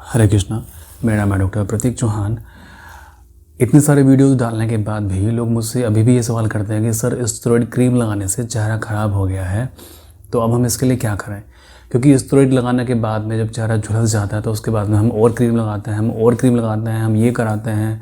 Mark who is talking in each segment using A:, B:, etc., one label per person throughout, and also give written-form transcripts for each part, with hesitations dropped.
A: हरे कृष्णा। मेरा नाम है डॉक्टर प्रतीक चौहान। इतने सारे वीडियोस डालने के बाद भी लोग मुझसे अभी भी ये सवाल करते हैं कि सर स्टेरॉइड क्रीम लगाने से चेहरा ख़राब हो गया है, तो अब हम इसके लिए क्या करें। क्योंकि स्टेरॉइड लगाने के बाद में जब चेहरा झुलस जाता है तो उसके बाद में हम और क्रीम लगाते हैं, हम ये कराते हैं,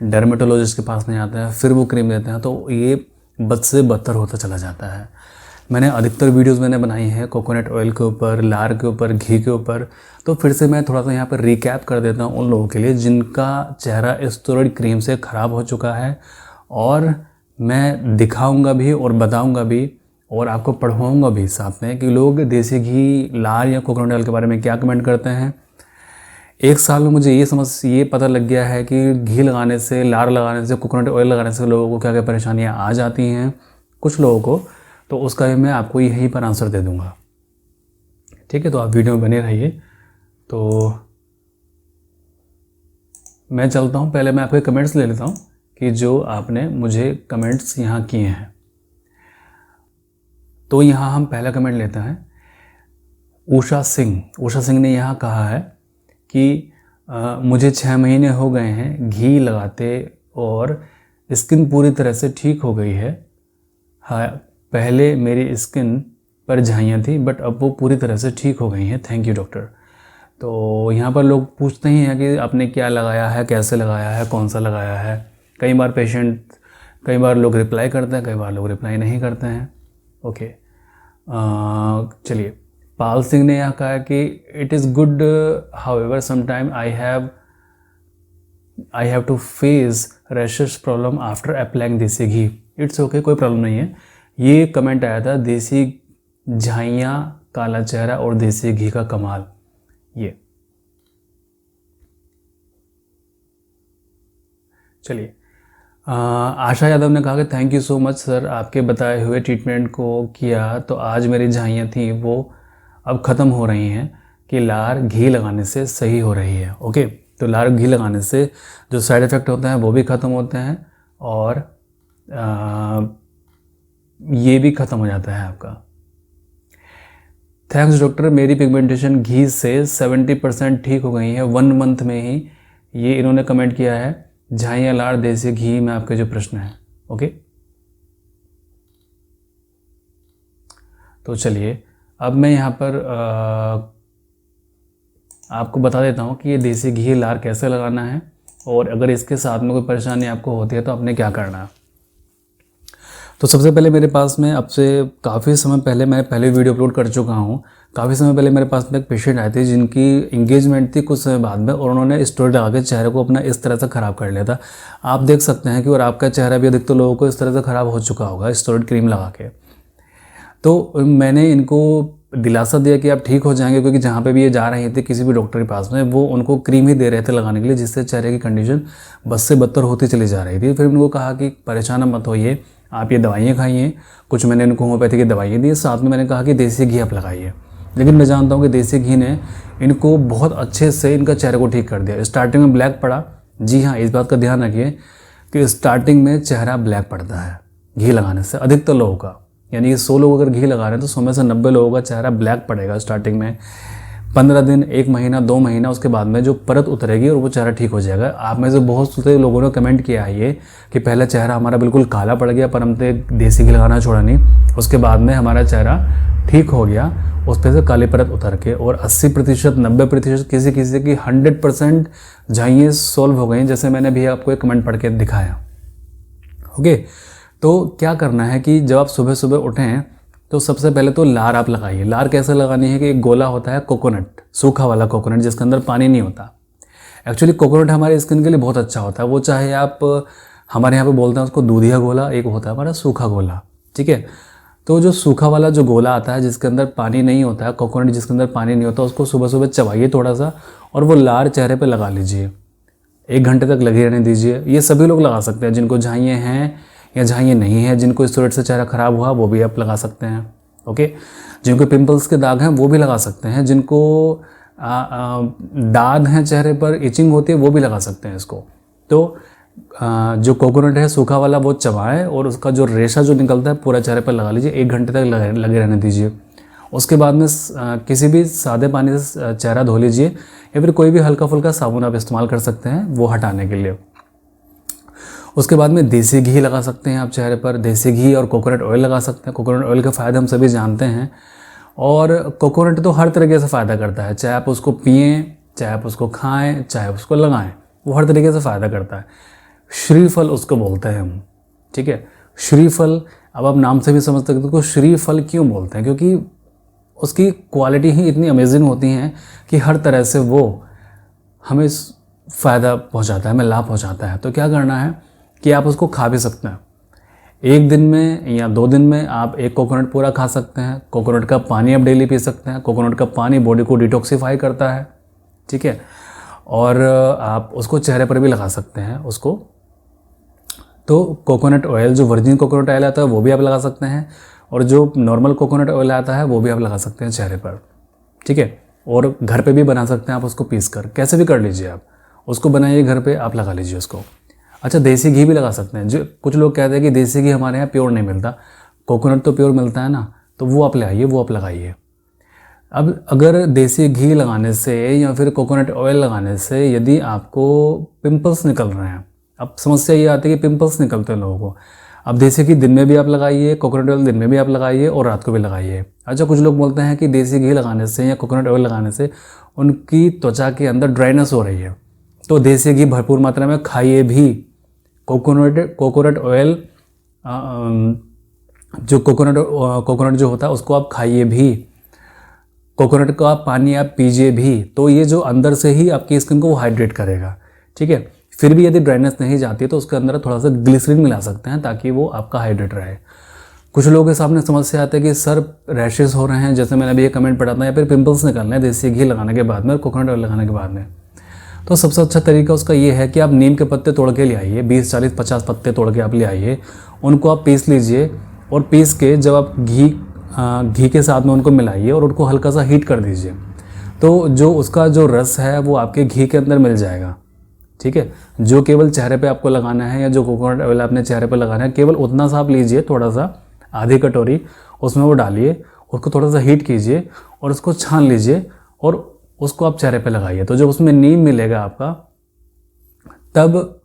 A: डर्मेटोलॉजिस्ट के पास नहीं आते हैं, फिर वो क्रीम देते हैं, तो ये बद से बदतर होता चला जाता है। मैंने अधिकतर वीडियोस बनाई हैं कोकोनट ऑयल के ऊपर, लार के ऊपर, घी के ऊपर। तो फिर से मैं थोड़ा सा यहाँ पर रिकैप कर देता हूँ उन लोगों के लिए जिनका चेहरा स्टेरॉइड क्रीम से ख़राब हो चुका है, और मैं दिखाऊंगा भी और बताऊंगा भी और आपको पढ़वाऊंगा भी साथ में कि लोग देसी घी, लार या कोकोनट ऑयल के बारे में क्या कमेंट करते हैं। एक साल में मुझे ये पता लग गया है कि घी लगाने से, लार लगाने से, कोकोनट ऑयल लगाने से लोगों को क्या क्या परेशानियाँ आ जाती हैं कुछ लोगों को, तो उसका भी मैं आपको यहीं पर आंसर दे दूंगा। ठीक है, तो आप वीडियो में बने रहिए। तो मैं चलता हूँ, पहले मैं आपके कमेंट्स ले लेता हूँ कि जो आपने मुझे कमेंट्स यहाँ किए हैं। तो यहाँ हम पहला कमेंट लेते हैं उषा सिंह ने यहाँ कहा है कि मुझे 6 महीने हो गए हैं घी लगाते और स्किन पूरी तरह से ठीक हो गई है। हाँ, पहले मेरी स्किन पर झाइयाँ थी बट अब वो पूरी तरह से ठीक हो गई हैं, थैंक यू डॉक्टर। तो यहाँ पर लोग पूछते ही हैं कि आपने क्या लगाया है, कैसे लगाया है, कौन सा लगाया है। कई बार लोग रिप्लाई करते हैं, कई बार लोग रिप्लाई नहीं करते हैं। ओके, चलिए। पाल सिंह ने यहाँ कहा कि it is good, however sometime I have to face rashes problem after applying desi ghee. It's okay, कोई प्रॉब्लम नहीं है। ये कमेंट आया था देसी झाइयाँ, काला चेहरा और देसी घी का कमाल। ये चलिए। आशा यादव ने कहा कि thank you so much sir, आपके बताए हुए ट्रीटमेंट को किया तो आज मेरी झाइयाँ थी वो अब ख़त्म हो रही हैं कि लार घी लगाने से सही हो रही है। ओके, तो लार घी लगाने से जो साइड इफ़ेक्ट होते हैं वो भी ख़त्म होते हैं और ये भी ख़त्म हो जाता है आपका। थैंक्स डॉक्टर, मेरी पिगमेंटेशन घी से 70% ठीक हो गई है 1 मंथ में ही। ये इन्होंने कमेंट किया है झाइयाँ, लार, देसी घी में आपके जो प्रश्न है। ओके, तो चलिए अब मैं यहाँ पर आपको बता देता हूँ कि ये देसी घी, लार कैसे लगाना है और अगर इसके साथ में कोई परेशानी आपको होती है तो आपने क्या करना है। तो सबसे पहले मेरे पास में अब से काफ़ी समय पहले, मैं पहले वीडियो अपलोड कर चुका हूँ, काफ़ी समय पहले मेरे पास में एक पेशेंट आए थे जिनकी इंगेजमेंट थी कुछ समय बाद में और उन्होंने स्टेरॉइड लगा के चेहरे को अपना इस तरह से ख़राब कर लिया था। आप देख सकते हैं कि और आपका चेहरा भी अधिकतर लोगों को इस तरह से ख़राब हो चुका होगा स्टेरॉइड क्रीम लगा के। तो मैंने इनको दिलासा दिया कि आप ठीक हो जाएंगे, क्योंकि जहाँ पे भी ये जा रहे थे किसी भी डॉक्टर के पास में, वो उनको क्रीम ही दे रहे थे लगाने के लिए, जिससे चेहरे की कंडीशन बद से बदतर होती चली जा रही थी। फिर उनको कहा कि परेशान मत होइए, आप ये दवाइयाँ खाइए। कुछ मैंने इनको होम्योपैथी की दवाइयाँ दी, साथ में मैंने कहा कि देसी घी आप लगाइए। लेकिन मैं जानता हूँ कि देसी घी ने इनको बहुत अच्छे से इनका चेहरे को ठीक कर दिया। स्टार्टिंग में ब्लैक पड़ा, जी हाँ, इस बात का ध्यान रखिए कि स्टार्टिंग में चेहरा ब्लैक पड़ता है घी लगाने से अधिकतर लोगों का। यानी कि 100 लोग अगर घी लगा रहे हैं तो 100 में से 90 लोगों का चेहरा ब्लैक पड़ेगा स्टार्टिंग में। 15 दिन, 1 महीना, 2 महीना, उसके बाद में जो परत उतरेगी और वो चेहरा ठीक हो जाएगा। आप में से बहुत से लोगों ने कमेंट किया है ये कि पहले चेहरा हमारा बिल्कुल काला पड़ गया पर हमने देसी घी लगाना छोड़ा नहीं, उसके बाद में हमारा चेहरा ठीक हो गया, उस पर से काली परत उतर के। और 80%, 90%, किसी किसी की 100% झाइयाँ सॉल्व हो गई, जैसे मैंने भी आपको एक कमेंट पढ़ के दिखाया। ओके, तो क्या करना है कि जब आप सुबह सुबह उठें तो सबसे पहले तो लार आप लगाइए। लार कैसे लगानी है कि एक गोला होता है कोकोनट, सूखा वाला कोकोनट जिसके अंदर पानी नहीं होता। एक्चुअली कोकोनट हमारे स्किन के लिए बहुत अच्छा होता है। वो चाहे आप, हमारे यहाँ पे बोलते हैं उसको दूधिया गोला, एक होता है हमारा सूखा गोला, ठीक है। तो जो सूखा वाला जो गोला आता है जिसके अंदर पानी नहीं होता है, कोकोनट जिसके अंदर पानी नहीं होता, उसको सुबह सुबह चबाइए थोड़ा सा और वो लार चेहरे पर लगा लीजिए। 1 घंटे तक लगे रहने दीजिए। ये सभी लोग लगा सकते हैं, जिनको झाइयाँ हैं या झाइयाँ नहीं है, जिनको स्टेरॉइड से चेहरा ख़राब हुआ वो भी आप लगा सकते हैं। ओके, जिनको पिंपल्स के दाग हैं वो भी लगा सकते हैं, जिनको दाग हैं चेहरे पर, इचिंग होती है, वो भी लगा सकते हैं इसको। तो जो कोकोनट है सूखा वाला वो चबाएं और उसका जो रेशा जो निकलता है पूरा चेहरे पर लगा लीजिए। 1 घंटे तक लगे रहने दीजिए। उसके बाद में किसी भी सादे पानी से चेहरा धो लीजिए या फिर कोई भी हल्का फुल्का साबुन आप इस्तेमाल कर सकते हैं वो हटाने के लिए। उसके बाद में देसी घी लगा सकते हैं आप चेहरे पर, देसी घी और कोकोनट ऑयल लगा सकते हैं। कोकोनट ऑयल के फ़ायदे हम सभी जानते हैं और कोकोनट तो हर तरीके से फ़ायदा करता है, चाहे आप उसको पिएँ, चाहे आप उसको खाएँ, चाहे उसको लगाएँ, वो हर तरीके से फ़ायदा करता है। श्रीफल उसको बोलते हैं हम, ठीक है। श्रीफल, अब आप नाम से भी समझ सकते हो श्रीफल क्यों बोलते हैं, क्योंकि उसकी क्वालिटी ही इतनी अमेजिंग होती हैं कि हर तरह से वो हमें फ़ायदा पहुंचाता है, हमें लाभ पहुंचाता है। तो क्या करना है कि आप उसको खा भी सकते हैं। 1 दिन में या 2 दिन में आप 1 कोकोनट पूरा खा सकते हैं। कोकोनट का पानी आप डेली पी सकते हैं। कोकोनट का पानी बॉडी को डिटॉक्सिफाई करता है, ठीक है। और आप उसको चेहरे पर भी लगा सकते हैं उसको। तो कोकोनट ऑयल, जो वर्जिन कोकोनट ऑयल आता है वो भी आप लगा सकते हैं और जो नॉर्मल कोकोनट ऑयल आता है वो भी आप लगा सकते हैं चेहरे पर, ठीक है। और घर पे भी बना सकते हैं आप उसको पीस कर, कैसे भी कर लीजिए आप उसको, बनाइए घर पे, आप लगा लीजिए उसको। अच्छा, देसी घी भी लगा सकते हैं। जो कुछ लोग कहते हैं कि देसी घी हमारे यहाँ प्योर नहीं मिलता, कोकोनट तो प्योर मिलता है ना, तो वो आप ले आइए, वो आप लगाइए। अब अगर देसी घी लगाने से या फिर कोकोनट ऑयल लगाने से यदि आपको पिंपल्स निकल रहे हैं, अब समस्या ये आती है कि पिंपल्स निकलते हैं लोगों को। अब देसी घी दिन में भी आप लगाइए, कोकोनट ऑयल दिन में भी आप लगाइए और रात को भी लगाइए। अच्छा, कुछ लोग बोलते हैं कि देसी घी लगाने से या कोकोनट ऑयल लगाने से उनकी त्वचा के अंदर ड्राइनेस हो रही है, तो देसी घी भरपूर मात्रा में खाइए भी। कोकोनट ऑयल, जो कोकोनट जो होता है उसको आप खाइए भी। कोकोनट का पानी आप पीजिए भी, तो ये जो अंदर से ही आपकी स्किन को हाइड्रेट करेगा, ठीक है। फिर भी यदि ड्राइनेस नहीं जाती है तो उसके अंदर थोड़ा सा ग्लिसरीन मिला सकते हैं ताकि वो आपका हाइड्रेट रहे। कुछ लोगों के सामने समस्या आती है कि सर रैशेस हो रहे हैं, जैसे मैंने अभी ये कमेंट पढ़ा था, या फिर पिंपल्स निकल रहे हैं देसी घी लगाने के बाद में और कोकोनट ऑयल लगाने के बाद में। तो सबसे अच्छा तरीका उसका ये है कि आप नीम के पत्ते तोड़ के ले आइए, 20, 40, 50 पत्ते तोड़ के आप ले आइए, उनको आप पीस लीजिए और पीस के जब आप घी के साथ में उनको मिलाइए और उनको हल्का सा हीट कर दीजिए, तो जो उसका जो रस है वो आपके घी के अंदर मिल जाएगा, ठीक है। जो केवल चेहरे पे आपको लगाना है या जो कोकोनट ऑयल आपने चेहरे पे लगाना है, केवल उतना सा आप लीजिए, थोड़ा सा, आधी कटोरी उसमें वो डालिए, उसको थोड़ा सा हीट कीजिए और उसको छान लीजिए और उसको आप चेहरे पे लगाइए। तो जब उसमें नीम मिलेगा आपका, तब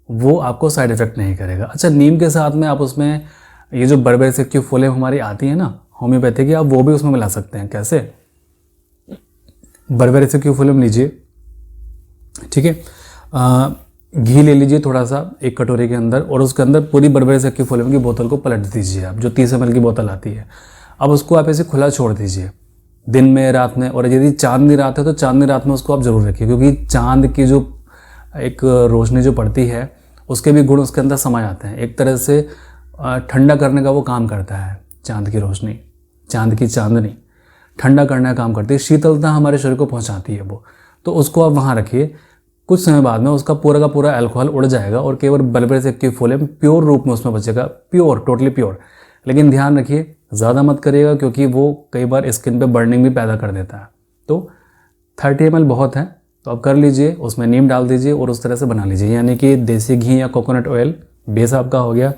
A: वो आपको साइड इफ़ेक्ट नहीं करेगा। अच्छा, नीम के साथ में आप उसमें ये जो बर्बेरिस एक्टिफोलियम हमारी आती है ना होम्योपैथी की, आप वो भी उसमें मिला सकते हैं। कैसे? बर्बेरिस एक्टिफोलियम लीजिए, ठीक है, घी ले लीजिए थोड़ा सा 1 कटोरी के अंदर और उसके अंदर पूरी बर्बेरिस एक्टिफोलियम की बोतल को पलट दीजिए आप, जो 30 ml की बोतल आती है। अब उसको आप ऐसे खुला छोड़ दीजिए दिन में, रात में, और यदि चांदनी रात है तो चांदनी रात में उसको आप ज़रूर रखिए, क्योंकि चांद की जो एक रोशनी जो पड़ती है उसके भी गुण उसके अंदर समा जाते हैं। एक तरह से ठंडा करने का वो काम करता है चांद की रोशनी, चांद की चांदनी ठंडा करने का काम करती है, शीतलता हमारे शरीर को पहुंचाती है वो। तो उसको आप वहाँ रखिए, कुछ समय बाद में उसका पूरा का पूरा अल्कोहल उड़ जाएगा और केवल बर्बेरिस एक्टिफोलियम प्योर रूप में उसमें बचेगा, प्योर, टोटली प्योर। लेकिन ध्यान रखिए, ज़्यादा मत करिएगा क्योंकि वो कई बार स्किन पे बर्निंग भी पैदा कर देता है। तो 30 ml बहुत है, तो आप कर लीजिए, उसमें नीम डाल दीजिए और उस तरह से बना लीजिए। यानी कि देसी घी या कोकोनट ऑयल बेस आपका हो गया,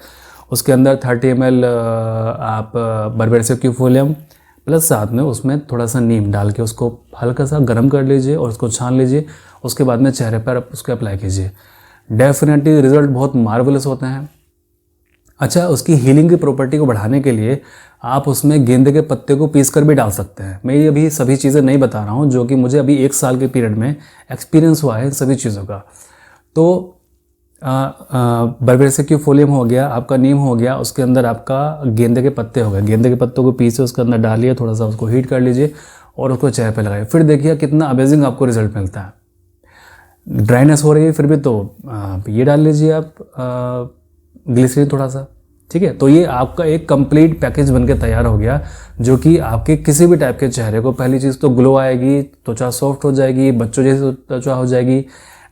A: उसके अंदर 30 ml आप बर्बेरिस एक्टिफोलियम प्लस साथ में उसमें थोड़ा सा नीम डाल के उसको हल्का सा गर्म कर लीजिए और उसको छान लीजिए। उसके बाद में चेहरे पर उसको अप्लाई कीजिए, डेफिनेटली रिजल्ट बहुत मार्वलस होते हैं। अच्छा, उसकी हीलिंग की प्रॉपर्टी को बढ़ाने के लिए आप उसमें गेंदे के पत्ते को पीस कर भी डाल सकते हैं। मैं ये अभी सभी चीज़ें नहीं बता रहा हूँ, जो कि मुझे अभी 1 साल के पीरियड में एक्सपीरियंस हुआ है सभी चीज़ों का। तो बर्बेरिस एक्टिफोलियम हो गया, आपका नीम हो गया, उसके अंदर आपका गेंदे के पत्ते हो गए, गेंदे के पत्तों को पीसे उसके अंदर डालिए, थोड़ा सा उसको हीट कर लीजिए और उसको चेहरे पे लगाइए। फिर देखिए कितना अमेजिंग आपको रिजल्ट मिलता है। ड्राइनेस हो रही है फिर भी तो ये डाल लीजिए आप ग्लिसरीन थोड़ा सा, ठीक है। तो ये आपका एक कंप्लीट पैकेज बनके तैयार हो गया, जो कि आपके किसी भी टाइप के चेहरे को, पहली चीज़ तो ग्लो आएगी, त्वचा सॉफ्ट हो जाएगी, बच्चों जैसी त्वचा हो जाएगी,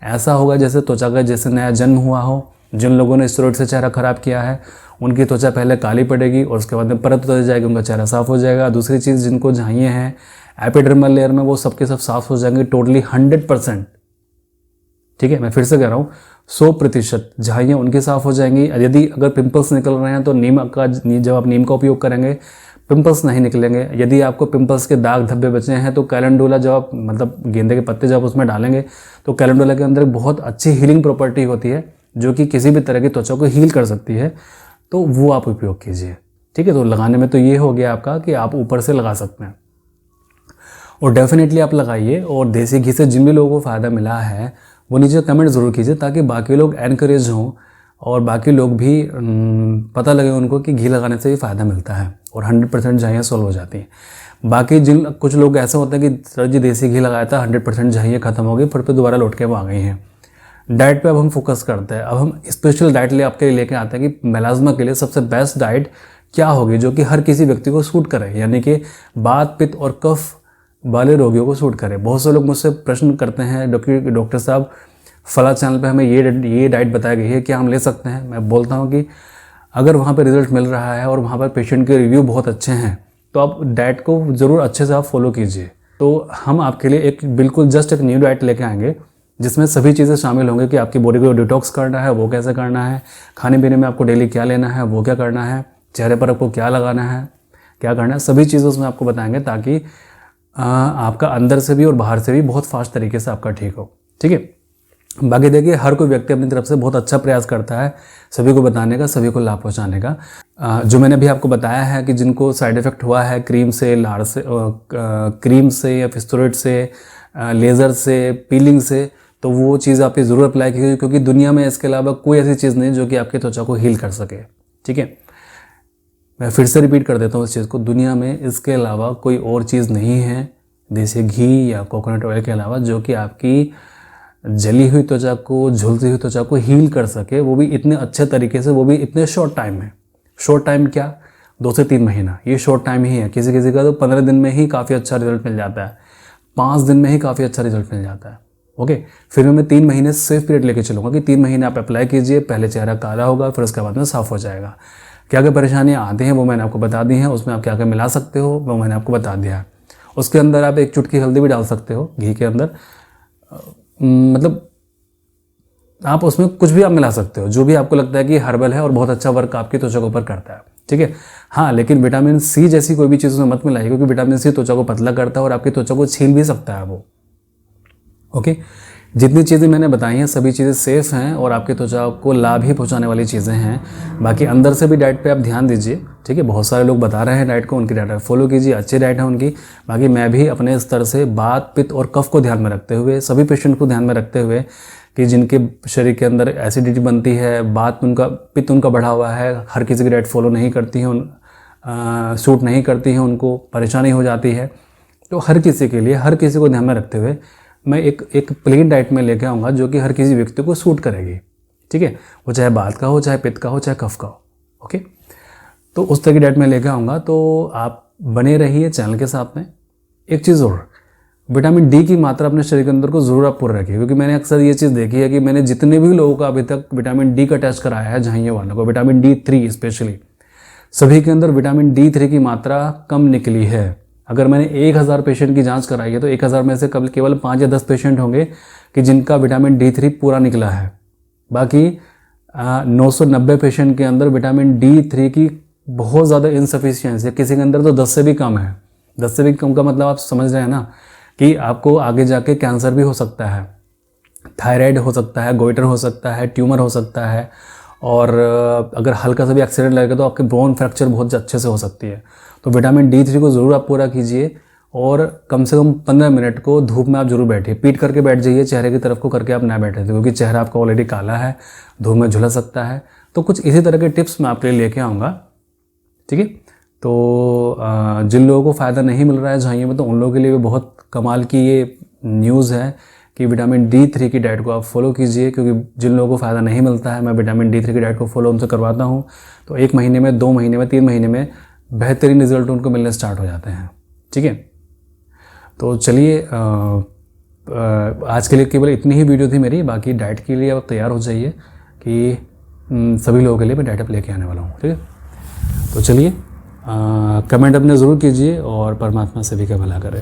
A: ऐसा होगा जैसे त्वचा का जैसे नया जन्म हुआ हो। जिन लोगों ने स्टेरॉइड से चेहरा ख़राब किया है उनकी त्वचा पहले काली पड़ेगी और उसके बाद में परत उतर जाएगी, उनका चेहरा साफ़ हो जाएगा। दूसरी चीज़, जिनको झाइयाँ हैं एपिडर्मल लेयर में, वो सबके सब साफ़ हो जाएंगे टोटली 100%, ठीक है। मैं फिर से कह रहा हूँ, 100% झाइयाँ उनकी साफ़ हो जाएंगी। यदि अगर पिंपल्स निकल रहे हैं तो नीम का, जब आप नीम का उपयोग करेंगे पिंपल्स नहीं निकलेंगे। यदि आपको पिंपल्स के दाग धब्बे बचे हैं तो कैलेंडुला जब आप मतलब गेंदे के पत्ते जब उसमें डालेंगे तो कैलेंडुला के अंदर बहुत अच्छी हीलिंग प्रॉपर्टी होती है जो कि किसी भी तरह की त्वचा को हील कर सकती है, तो वो आप उपयोग कीजिए। ठीक है, तो लगाने में तो ये हो गया आपका कि आप ऊपर से लगा सकते हैं और डेफिनेटली आप लगाइए। और देसी घी से जिन भी लोगों को फ़ायदा मिला है वो नीचे कमेंट ज़रूर कीजिए ताकि बाकी लोग एनकरेज हों और बाकी लोग भी पता लगे उनको कि घी लगाने से भी फ़ायदा मिलता है और 100% झाइयाँ सॉल्व हो जाती हैं। बाकी कुछ लोग ऐसा होता है कि सर जी देसी घी लगाया था 100% झाइयाँ ख़त्म हो गई, फिर दोबारा लौट के वो आ गई हैं। डाइट पे अब हम फोकस करते हैं। अब हम स्पेशल डाइट आपके लिए लेके आते हैं कि मेलाज्मा के लिए सबसे बेस्ट डाइट क्या होगी जो कि हर किसी व्यक्ति को सूट करे, यानी कि बात पित्त और कफ वाले रोगियों को सूट करे। बहुत से लोग मुझसे प्रश्न करते हैं डॉक्टर साहब फला चैनल पे हमें ये डाइट बताई गई है, क्या हम ले सकते हैं? मैं बोलता हूँ कि अगर वहाँ पे रिजल्ट मिल रहा है और वहाँ पर पेशेंट के रिव्यू बहुत अच्छे हैं तो आप डाइट को ज़रूर अच्छे से आप फॉलो कीजिए। तो हम आपके लिए एक बिल्कुल जस्ट एक न्यू डाइट लेके आएंगे जिसमें सभी चीज़ें शामिल होंगी कि आपकी बॉडी को डिटॉक्स करना है वो कैसे करना है, खाने पीने में आपको डेली क्या लेना है वो क्या करना है, चेहरे पर आपको क्या लगाना है क्या करना है, सभी चीज़ें उसमें आपको बताएंगे ताकि आपका अंदर से भी और बाहर से भी बहुत फास्ट तरीके से आपका ठीक हो। ठीक है, बाकी देखिए हर कोई व्यक्ति अपनी तरफ से बहुत अच्छा प्रयास करता है सभी को बताने का, सभी को लाभ पहुंचाने का। जो मैंने अभी आपको बताया है कि जिनको साइड इफ़ेक्ट हुआ है क्रीम से, लार से, क्रीम से या फिस्टोरेट से, लेज़र से, पीलिंग से, तो वो चीज़ आप ज़रूर अप्लाई कीजिए क्योंकि दुनिया में इसके अलावा कोई ऐसी चीज़ नहीं जो कि आपकी त्वचा को हील कर सके। ठीक है, मैं फिर से रिपीट कर देता हूँ इस चीज़ को, दुनिया में इसके अलावा कोई और चीज़ नहीं है देसी घी या कोकोनट ऑयल के अलावा जो कि आपकी जली हुई त्वचा को, झुलसी हुई त्वचा को हील कर सके, वो भी इतने अच्छे तरीके से, वो भी इतने शॉर्ट टाइम में। शॉर्ट टाइम क्या, 2 से 3 महीना, ये शॉर्ट टाइम ही है। किसी किसी का तो 15 दिन में ही काफ़ी अच्छा रिजल्ट मिल जाता है, 5 दिन में ही काफ़ी अच्छा रिजल्ट मिल जाता है। ओके, फिर मैं 3 महीने सेफ पीरियड लेके चलूँगा कि 3 महीने आप अप्लाई कीजिए, पहले चेहरा काला होगा फिर उसके बाद में साफ़ हो जाएगा। क्या क्या परेशानियाँ आती हैं वो मैंने आपको बता दी हैं, उसमें आप क्या क्या मिला सकते हो वो मैंने आपको बता दिया है। उसके अंदर आप 1 चुटकी हल्दी भी डाल सकते हो घी के अंदर, मतलब आप उसमें कुछ भी आप मिला सकते हो जो भी आपको लगता है कि हर्बल है और बहुत अच्छा वर्क आपकी त्वचा के ऊपर करता है। ठीक है, हाँ, लेकिन विटामिन सी जैसी कोई भी चीज़ उसमें मत मिलाइए क्योंकि विटामिन सी त्वचा को पतला करता है और आपकी त्वचा को छील भी सकता है वो। ओके, जितनी चीज़ें मैंने बताई हैं सभी चीज़ें सेफ़ हैं और आपकी त्वचा को लाभ ही पहुंचाने वाली चीज़ें हैं। बाकी अंदर से भी डाइट पे आप ध्यान दीजिए। ठीक है, बहुत सारे लोग बता रहे हैं डाइट को, उनकी डाइट फॉलो कीजिए, अच्छी डाइट है उनकी। बाकी मैं भी अपने स्तर से बात पित्त और कफ को ध्यान में रखते हुए, सभी पेशेंट को ध्यान में रखते हुए कि जिनके शरीर के अंदर एसिडिटी बनती है, बात उनका पित्त उनका बढ़ा हुआ है, हर किसी की डाइट फॉलो नहीं करती है, सूट नहीं करती है, उनको परेशानी हो जाती है, तो हर किसी के लिए, हर किसी को ध्यान में रखते हुए मैं एक प्लेन डाइट में लेके आऊँगा जो कि हर किसी व्यक्ति को सूट करेगी। ठीक है, वो चाहे बात का हो, चाहे पित्त का हो, चाहे कफ का हो। ओके, तो उस तरह की डाइट में लेके आऊँगा, तो आप बने रहिए चैनल के साथ में। एक चीज़ और, विटामिन डी की मात्रा अपने शरीर के अंदर को ज़रूर आप पूरा रखिए क्योंकि मैंने अक्सर ये चीज़ देखी है कि मैंने जितने भी लोगों का अभी तक विटामिन डी का टेस्ट कराया है, झाइयों वालों को, विटामिन D3 स्पेशली, सभी के अंदर विटामिन D3 की मात्रा कम निकली है। अगर मैंने 1000 पेशेंट की जांच कराई है तो 1000 में से केवल 5 या 10 पेशेंट होंगे कि जिनका विटामिन D3 पूरा निकला है। बाकी 990 पेशेंट के अंदर विटामिन D3 की बहुत ज़्यादा इनसफिशियंसी है, किसी के अंदर तो 10 से भी कम है। 10 से भी कम का मतलब आप समझ रहे हैं ना कि आपको आगे जाके कैंसर भी हो सकता है, थायराइड हो सकता है, गोइटर हो सकता है, ट्यूमर हो सकता है, और अगर हल्का सा भी एक्सीडेंट लगेगा तो आपके बोन फ्रैक्चर बहुत अच्छे से हो सकती है। तो विटामिन D3 को ज़रूर आप पूरा कीजिए और कम से कम 15 मिनट को धूप में आप जरूर बैठिए। पीट करके बैठ जाइए, चेहरे की तरफ को करके आप ना बैठे क्योंकि चेहरा आपका ऑलरेडी काला है, धूप में झुलस सकता है। तो कुछ इसी तरह के टिप्स मैं आपके लिए लेके आऊँगा। ठीक है, तो जिन लोगों को फ़ायदा नहीं मिल रहा है झाइयों में तो उन लोगों के लिए भी बहुत कमाल की ये न्यूज़ है कि विटामिन D3 की डाइट को आप फॉलो कीजिए क्योंकि जिन लोगों को फ़ायदा नहीं मिलता है मैं विटामिन D3 की डाइट को फॉलो उनसे करवाता हूँ तो 1 महीने में, 2 महीने में, 3 महीने में बेहतरीन रिजल्ट उनको मिलने स्टार्ट हो जाते हैं। ठीक है, तो चलिए आज के लिए केवल इतनी ही वीडियो थी मेरी। बाकी डाइट के लिए आप तैयार हो जाइए कि सभी लोगों के लिए मैं डाइट अप लेके आने वाला हूँ। ठीक है, तो चलिए कमेंट अपने ज़रूर कीजिए और परमात्मा सभी का भला करे।